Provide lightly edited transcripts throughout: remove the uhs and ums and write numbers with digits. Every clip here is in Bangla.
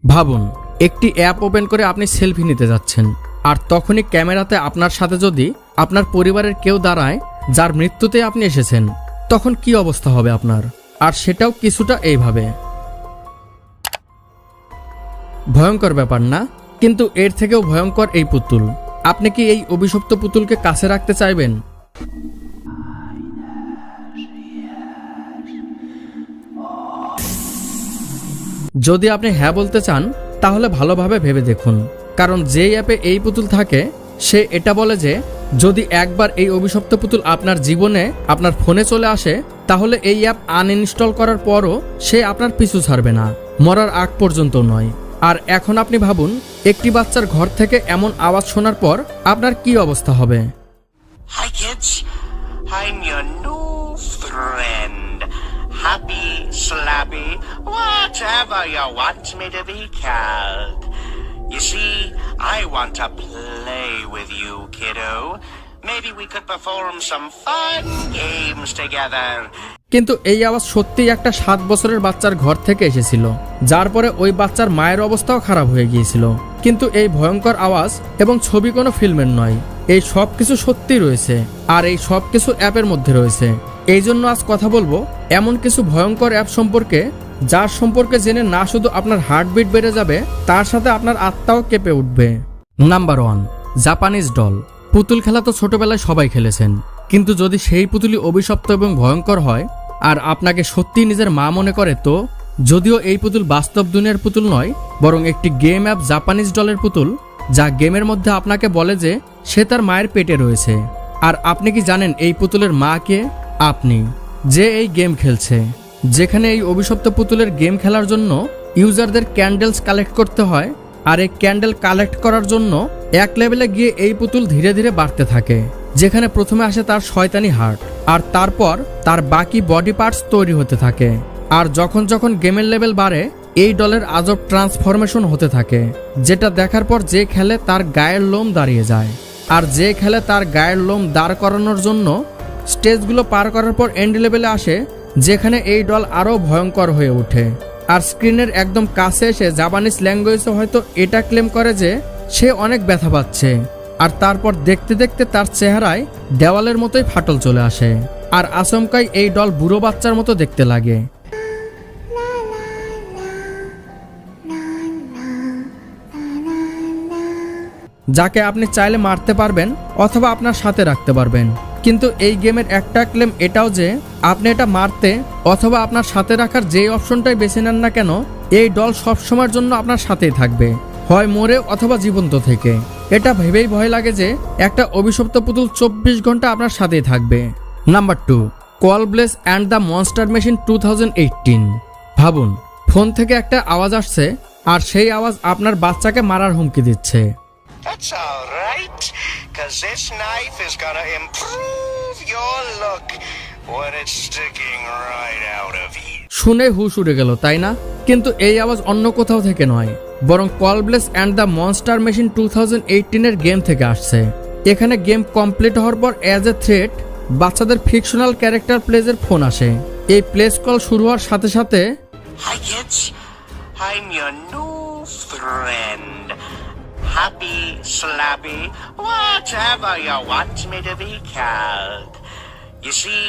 ভাবুন একটি অ্যাপ ওপেন করে আপনি সেলফি নিতে যাচ্ছেন, আর তখনই ক্যামেরাতে আপনার সাথে যদি আপনার পরিবারের কেউ দাঁড়ায় যার মৃত্যুতে আপনি এসেছেন, তখন কি অবস্থা হবে আপনার? আর সেটাও কিছুটা এইভাবে। ভয়ঙ্কর ব্যাপার না? কিন্তু এর থেকেও ভয়ঙ্কর এই পুতুল। আপনি কি এই অভিশপ্ত পুতুলকে কাছে রাখতে চাইবেন? যদি আপনি হ্যাঁ বলতে চান তাহলে ভালোভাবে ভেবে দেখুন, কারণ যেই অ্যাপে এই পুতুল থাকে সে এটা বলে যে যদি একবার এই অভিশপ্ত পুতুল আপনার জীবনে আপনার ফোনে চলে আসে তাহলে এই অ্যাপ আনইনস্টল করার পরও সে আপনার পিছু ছাড়বে না, মরার আগ পর্যন্ত নয়। আর এখন আপনি ভাবুন একটি বাচ্চার ঘর থেকে এমন আওয়াজ শোনার পর আপনার কি অবস্থা হবে? Hi kids, I'm your new friend. Happy, slappy, whatever you want me to be called. You see, I want to play with you, kiddo. Maybe we could perform some fun games together. কিন্তু এই আওয়াজ সত্যিই একটা 7 বছরের বাচ্চার ঘর থেকে এসেছিল, যার পরে ওই বাচ্চার মায়ের অবস্থাও খারাপ হয়ে গিয়েছিল। কিন্তু এই ভয়ঙ্কর আওয়াজ এবং ছবি কোনো ফিল্মের নয়, এই সব কিছু সত্যি রয়েছে, আর এই সব কিছু অ্যাপের মধ্যে রয়েছে। এই জন্য আজ কথা বলবো এমন কিছু ভয়ঙ্কর অ্যাপ সম্পর্কে, যার সম্পর্কে জেনে না শুধু আপনার হার্টবিট বেড়ে যাবে, তার সাথে আপনার আত্মাও কেঁপে উঠবে। Number 1, Japanese doll. পুতুল খেলা তো ছোটবেলায় সবাই খেলেছেন, কিন্তু যদি সেই পুতুলই অভিশপ্ত এবং ভয়ঙ্কর হয় আর আপনাকে সত্যি নিজের মা মনে করে, তো যদিও এই পুতুল বাস্তব দুনিয়ার পুতুল নয়, বরং একটি গেম অ্যাপ জাপানিজ ডলের পুতুল, যা গেমের মধ্যে আপনাকে বলে যে সে তার মায়ের পেটে রয়েছে। আর আপনি কি জানেন এই পুতুলের মা কে? আপনি, যে এই গেম খেলছে, যেখানে এই অভিশপ্ত পুতুলের গেম খেলার জন্য ইউজারদের ক্যান্ডেলস কালেক্ট করতে হয়, আর এই ক্যান্ডেল কালেক্ট করার জন্য এক লেভেলে গিয়ে এই পুতুল ধীরে ধীরে বাড়তে থাকে, যেখানে প্রথমে আসে তার শয়তানি হার্ট, আর তারপর তার বাকি বডি পার্টস তৈরি হতে থাকে। আর যখন যখন গেমের লেভেল বাড়ে এই ডলের আজব ট্রান্সফরমেশন হতে থাকে, যেটা দেখার পর যে খেলে তার গায়ের লোম দাঁড়িয়ে যায়। আর যে খেলে তার গায়ের লোম দাঁড় করানোর জন্য স্টেজগুলো পার করার পর এন্ড লেভেলে আসে, যেখানে এই ডল আরও ভয়ঙ্কর হয়ে ওঠে। আর স্ক্রিনের একদম কাছে এসে জাপানিজ ল্যাঙ্গুয়েজে হয়তো এটা ক্লেম করে যে সে অনেক ব্যথা পাচ্ছে, আর তারপর দেখতে দেখতে তার চেহারায় দেওয়ালের মতোই ফাটল চলে আসে, আর আচমকাই এই ডল বুড়ো বাচ্চার মতো দেখতে লাগে। যাকে আপনি চাইলে মারতে পারবেন অথবা আপনার সাথে রাখতে পারবেন। কিন্তু এই গেমের একটা ক্লেম এটাও যে আপনি এটা মারতে অথবা আপনার সাথে রাখার যে অপশনটাই বেছে নেন না কেন, এই ডল সবসময়ের জন্য আপনার সাথেই থাকবে, হয় মরে অথবা জীবন্ত থেকে। এটা ভেবেই ভয় লাগে যে একটা অভিশপ্ত পুতুল 24 ঘন্টা আপনার সাথেই থাকবে। Number 2, call bless and the monster machine 2018। ভাবুন ফোন থেকে একটা আওয়াজ আসছে, আর সেই আওয়াজ আপনার বাচ্চাকে মারার হুমকি দিচ্ছে। That's all right, 'cause this knife is gonna improve your look when it's sticking right out of you. শুনে হুশ উড়ে গেল, তাই না? কিন্তু এই আওয়াজ অন্য কোথাও থেকে নয়, বরং call bless and the monster machine 2018 এর গেম থেকে আসছে। এখানে গেম কমপ্লিট হওয়ার পর অ্যাজ এ থ্রেট বাচ্চাদের ফিকশনাল ক্যারেক্টার প্লেজের ফোন আসে। এই প্লেস কল শুরু হওয়ার সাথে সাথে, Hi kids, I'm your new friend. Happy, slappy, whatever you want me to be called. You see,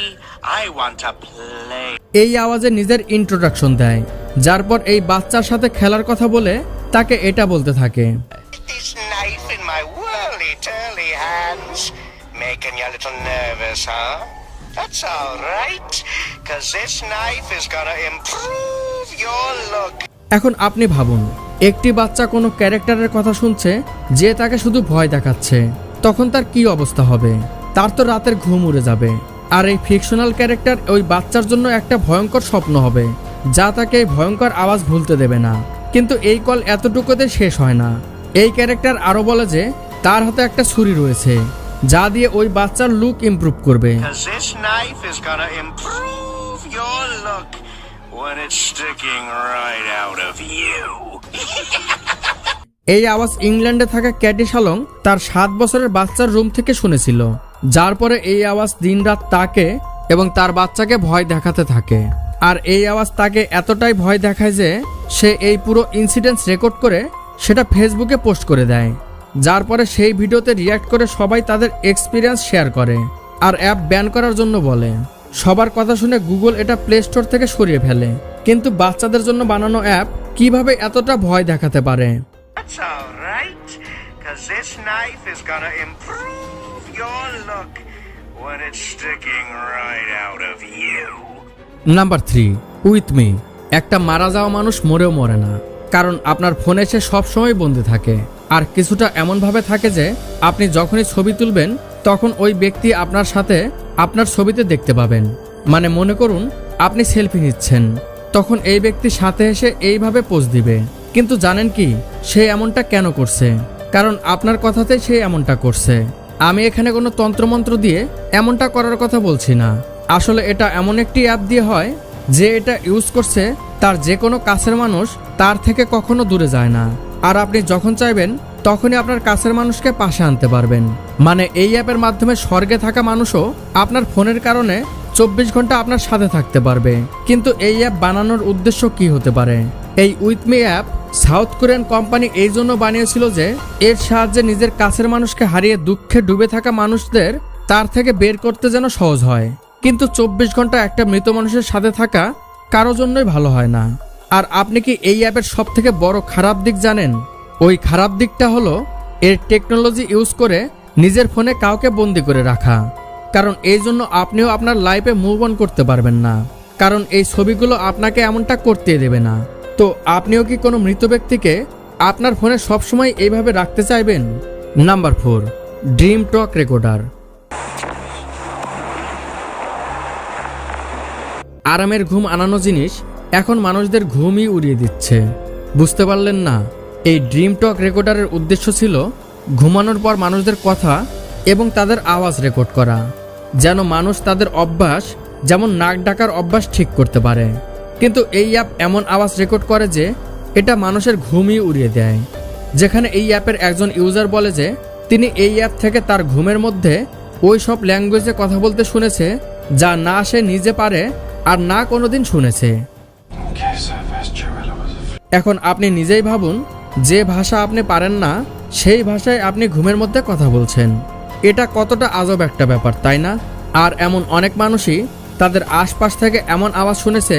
I want to play. এই আওয়াজে নিজের ইন্ট্রোডাকশন দেয়, যার পর এই বাচ্চার সাথে খেলার কথা বলে তাকে এটা বলতে থাকে, This knife in my whirly-turly hands, making you a little nervous, huh? That's all right, 'cause this knife is gonna improve your look. এখন আপনি ভাবুন একটি বাচ্চা কোনো ক্যারেক্টারের কথা শুনছে যে তাকে শুধু ভয় দেখাচ্ছে, তখন তার কি অবস্থা হবে? তার তো রাতের ঘুম উড়ে যাবে। আর এই ফিকশনাল ক্যারেক্টার ওই বাচ্চার জন্য একটা ভয়ঙ্কর স্বপ্ন হবে, যা তাকে এই ভয়ঙ্কর আওয়াজ ভুলতে দেবে না। কিন্তু এই কল এতটুকুতে শেষ হয় না। এই ক্যারেক্টার আরো বলে যে তার হাতে একটা ছুরি রয়েছে, যা দিয়ে ওই বাচ্চার লুক ইমপ্রুভ করবে। 'Cause this knife is gonna improve your look when it's sticking right out of you. এই আওয়াজ ইংল্যান্ডে থাকা ক্যাটি শালং তার 7 বছরের বাচ্চার রুম থেকে শুনেছিল, যার পরে এই আওয়াজ দিনরাত তাকে এবং তার বাচ্চাকে ভয় দেখাতে থাকে। আর এই আওয়াজ তাকে এতটাই ভয় দেখায় যে সে এই পুরো ইনসিডেন্টস রেকর্ড করে সেটা ফেসবুকে পোস্ট করে দেয়, যার পরে সেই ভিডিওতে রিয়্যাক্ট করে সবাই তাদের এক্সপিরিয়েন্স শেয়ার করে আর অ্যাপ ব্যান করার জন্য বলে। সবার কথা শুনে গুগল এটা প্লে স্টোর থেকে সরিয়ে ফেলে। কিন্তু বাচ্চাদের জন্য বানানো অ্যাপ কিভাবে এতটা ভয় দেখাতে পারে? That's all right, 'cause this knife is gonna improve your look when it's sticking right out of you. Number 3, with me. একটা মারা যাওয়া মানুষ মরেও মরে না, কারণ আপনার ফোনে সে সবসময় বন্দি থাকে। আর কিছুটা এমনভাবে থাকে যে আপনি যখনই ছবি তুলবেন তখন ওই ব্যক্তি আপনার সাথে আপনার ছবিতে দেখতে পাবেন। মানে মনে করুন আপনি সেলফি নিচ্ছেন, তখন এই ব্যক্তি সাথে এসে এইভাবে পোজ দিবে। কিন্তু জানেন কি সে এমনটা কেন করছে? কারণ আপনার কথাতে সে এমনটা করছে। আমি এখানে কোনো তন্ত্রমন্ত্র দিয়ে এমনটা করার কথা বলছি না। আসলে এটা এমন একটি অ্যাপ দিয়ে হয় যে এটা ইউজ করছে তার যে কোনো কাছের মানুষ তার থেকে কখনো দূরে যায় না। আর আপনি যখন চাইবেন তখনই আপনার কাছের মানুষকে পাশে আনতে পারবেন। মানে এই অ্যাপের মাধ্যমে স্বর্গে থাকা মানুষও আপনার ফোনের কারণে 24 ঘন্টা আপনার সাথে থাকতে পারবে। কিন্তু এই অ্যাপ বানানোর উদ্দেশ্য কি হতে পারে? এই with me app south Korean company এই জন্য বানিয়েছিল যে এর সাহায্যে নিজের কাছের মানুষকে হারিয়ে দুঃখে ডুবে থাকা মানুষদের তার থেকে বের করতে যেন সহজ হয়। কিন্তু 24 ঘন্টা একটা মৃত মানুষের সাথে থাকা কারো জন্যই ভালো হয় না। আর আপনি কি এই অ্যাপের সব থেকে বড় খারাপ দিক জানেন? ওই খারাপ দিকটা হলো এর টেকনোলজি ইউজ করে নিজের ফোনে কাউকে বন্দি করে রাখা। কারণ এই জন্য আপনিও আপনার লাইফে মুভ অন করতে পারবেন না, কারণ এই ছবিগুলো আপনাকে এমনটা করতে দেবে না। তো আপনিও কি কোনো মৃত ব্যক্তিকে আপনার ফোনে সবসময় এইভাবে রাখতে চাইবেন? নাম্বার 4, ড্রিম টক রেকর্ডার। আরামের ঘুম আনানো জিনিস এখন মানুষদের ঘুমই উড়িয়ে দিচ্ছে। বুঝতে পারলেন না? এই ড্রিম টক রেকর্ডারের উদ্দেশ্য ছিল ঘুমানোর পর মানুষদের কথা এবং তাদের আওয়াজ রেকর্ড করা, যেন মানুষ তাদের অভ্যাস যেমন নাক ডাকার অভ্যাস ঠিক করতে পারে। কিন্তু এই অ্যাপ এমন আওয়াজ রেকর্ড করে যে এটা মানুষের ঘুমই উড়িয়ে দেয়। যেখানে এই অ্যাপের একজন ইউজার বলে যে তিনি এই অ্যাপ থেকে তার ঘুমের মধ্যে ওই সব ল্যাঙ্গুয়েজে কথা বলতে শুনেছে যা না সে নিজে পারে আর না কোনোদিন শুনেছে। এখন আপনি নিজেই ভাবুন, যে ভাষা আপনি পারেন না সেই ভাষায় আপনি ঘুমের মধ্যে কথা বলছেন। এটা কতটা আজব একটা ব্যাপার, তাই না? আর এমন অনেক মানুষই তাদের আশপাশ থেকে এমন আওয়াজ শুনেছে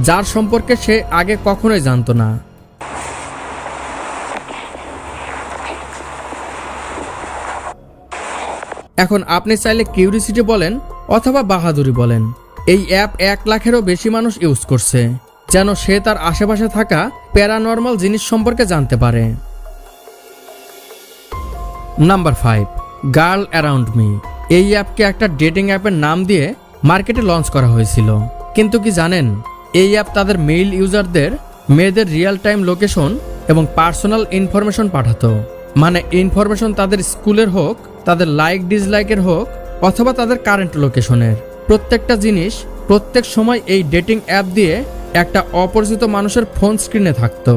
যার সম্পর্কে সে আগে কখনোই জানতো না। এখন আপনি চাইলে কিউরিসিটি বলেন অথবা বাহাদুরি বলেন, এই অ্যাপ 1 লাখেরও বেশি মানুষ ইউজ করছে যেন সে তার আশেপাশে থাকা প্যারানর্মাল জিনিস সম্পর্কে জানতে পারে। Number 5, girl around me. এই অ্যাপকে একটা ডেটিং অ্যাপের নাম দিয়ে মার্কেটে লঞ্চ করা হয়েছিল। কিন্তু কি জানেন, এই অ্যাপ তাদের মেইল ইউজারদের মেয়েদের রিয়েল টাইম লোকেশন এবং পার্সোনাল ইনফরমেশন পাঠাতো। মানে ইনফরমেশন তাদের স্কুলের হোক, তাদের লাইক ডিসলাইকের হোক অথবা তাদের কারেন্ট লোকেশনের, প্রত্যেকটা জিনিস প্রত্যেক সময় এই ডেটিং অ্যাপ দিয়ে একটা অপরিচিত মানুষের ফোন স্ক্রিনে থাকতো।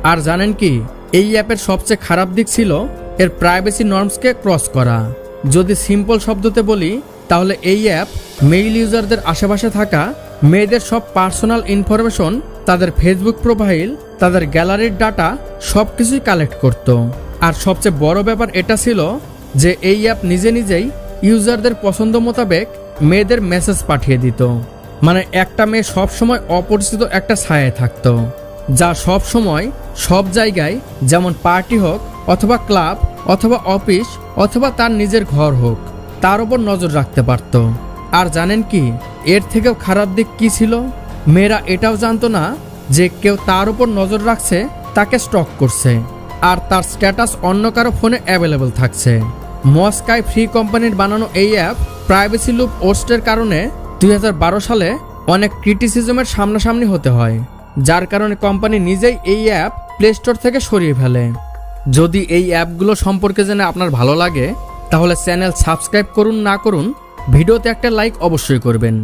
আর জানেন কি, এই অ্যাপের সবচেয়ে খারাপ দিক ছিল এর প্রাইভেসি নর্মসকে ক্রস করা। যদি সিম্পল শব্দতে বলি তাহলে এই অ্যাপ মেইল ইউজারদের আশেপাশে থাকা মেয়েদের সব পার্সোনাল ইনফরমেশন, তাদের ফেসবুক প্রোফাইল, তাদের গ্যালারির ডাটা সবকিছুই কালেক্ট করত। আর সবচেয়ে বড় ব্যাপার এটা ছিল যে এই অ্যাপ নিজে নিজেই ইউজারদের পছন্দ মোতাবেক মেয়েদের মেসেজ পাঠিয়ে দিত। মানে একটা মেয়ে সবসময় অপরিচিত একটা ছায়ায় থাকতো, যা সব সময় সব জায়গায়, যেমন পার্টি হোক অথবা ক্লাব অথবা অফিস অথবা তার নিজের ঘর হোক, তার উপর নজর রাখতে পারত। আর জানেন কি, এর থেকেও খারাপ দিক কি ছিল? মেয়েরা এটাও জানতো না যে কেউ তার উপর নজর রাখছে, তাকে স্টক করছে আর তার স্ট্যাটাস অন্য কারো ফোনে অ্যাভেলেবল থাকছে। মস্কাই ফ্রি কোম্পানির বানানো এই অ্যাপ প্রাইভেসি লুপ ওস্টের কারণে 2012 সালে অনেক ক্রিটিসিজমের সামনাসামনি হতে হয়, যার কারণে কোম্পানি নিজেই এই অ্যাপ প্লে স্টোর থেকে সরিয়ে ফেলে। যদি এই অ্যাপগুলো সম্পর্কে জেনে আপনার ভালো লাগে তাহলে চ্যানেল সাবস্ক্রাইব করুন, না করুন ভিডিওতে একটা লাইক অবশ্যই করবেন।